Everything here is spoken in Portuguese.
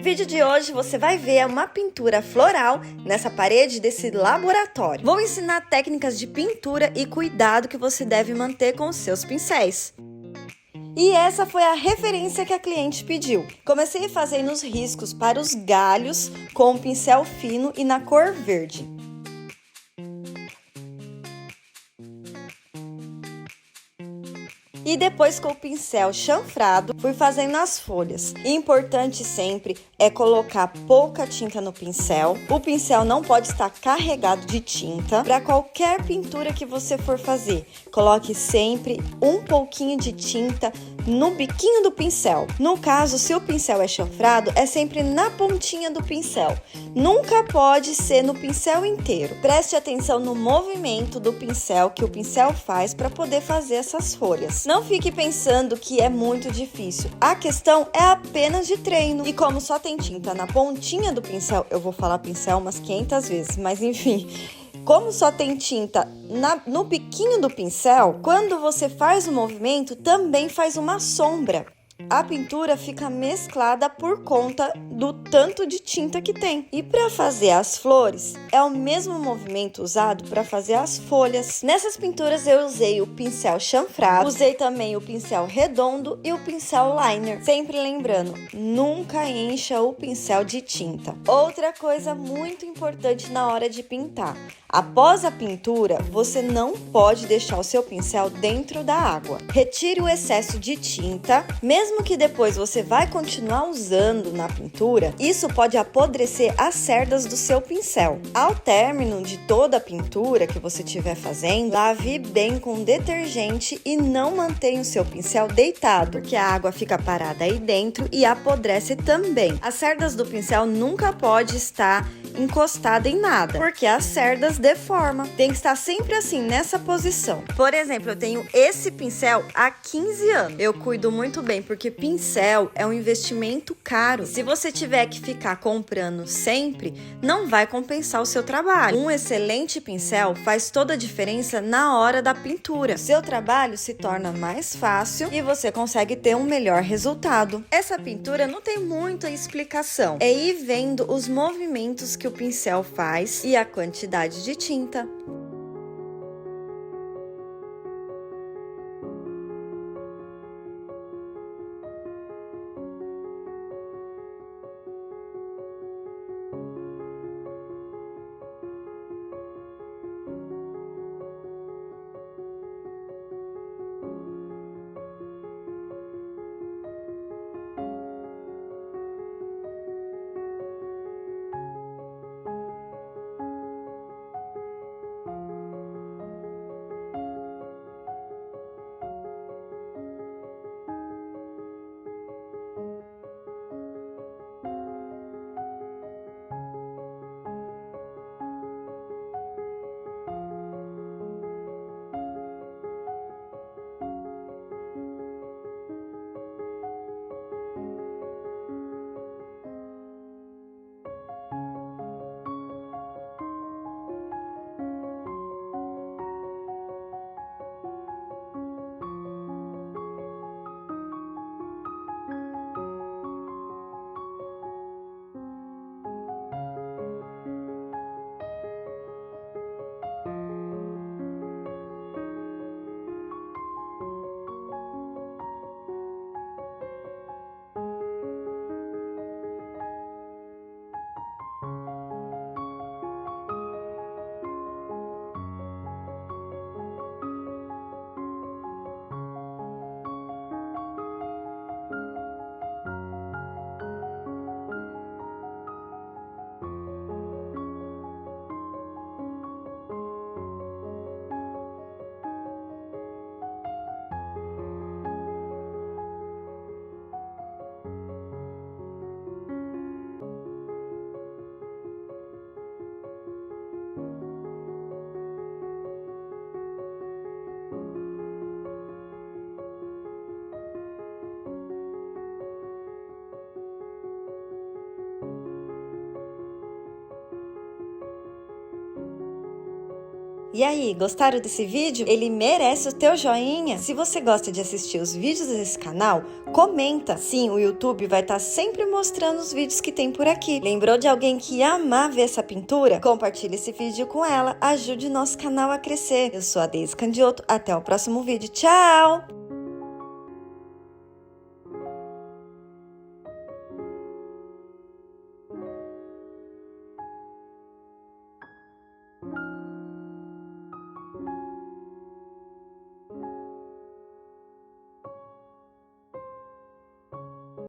No vídeo de hoje você vai ver uma pintura floral nessa parede desse laboratório. Vou ensinar técnicas de pintura e cuidado que você deve manter com os seus pincéis. E essa foi a referência que a cliente pediu. Comecei fazendo os riscos para os galhos com um pincel fino e na cor verde. E depois com o pincel chanfrado, fui fazendo as folhas. Importante sempre é colocar pouca tinta no pincel. O pincel não pode estar carregado de tinta. Para qualquer pintura que você for fazer, coloque sempre um pouquinho de tinta no biquinho do pincel. No caso, se o pincel é chanfrado, é sempre na pontinha do pincel. Nunca pode ser no pincel inteiro. Preste atenção no movimento do pincel que o pincel faz para poder fazer essas folhas. Não fique pensando que é muito difícil. A questão é apenas de treino. E como só tem tinta na pontinha do pincel, eu vou falar pincel umas 500 vezes, mas enfim... Como só tem tinta no biquinho do pincel, quando você faz o movimento, também faz uma sombra. A pintura fica mesclada por conta do tanto de tinta que tem. E para fazer as flores, é o mesmo movimento usado para fazer as folhas. Nessas pinturas eu usei o pincel chanfrado, usei também o pincel redondo e o pincel liner. Sempre lembrando, nunca encha o pincel de tinta. Outra coisa muito importante na hora de pintar. Após a pintura, você não pode deixar o seu pincel dentro da água. Retire o excesso de tinta, mesmo que depois você vai continuar usando na pintura, isso pode apodrecer as cerdas do seu pincel. Ao término de toda a pintura que você estiver fazendo, lave bem com detergente e não mantenha o seu pincel deitado, porque a água fica parada aí dentro e apodrece também. As cerdas do pincel nunca pode estar encostada em nada, porque as cerdas deformam. Tem que estar sempre assim, nessa posição. Por exemplo, eu tenho esse pincel há 15 anos. Eu cuido muito bem, porque pincel é um investimento caro. Se você tiver que ficar comprando sempre, não vai compensar o seu trabalho. Um excelente pincel faz toda a diferença na hora da pintura. Seu trabalho se torna mais fácil e você consegue ter um melhor resultado. Essa pintura não tem muita explicação. É ir vendo os movimentos que o pincel faz e a quantidade de tinta. E aí, gostaram desse vídeo? Ele merece o teu joinha? Se você gosta de assistir os vídeos desse canal, comenta. Sim, o YouTube vai estar sempre mostrando os vídeos que tem por aqui. Lembrou de alguém que ia amar ver essa pintura? Compartilhe esse vídeo com ela, ajude nosso canal a crescer. Eu sou a Deise Candioto, até o próximo vídeo. Tchau!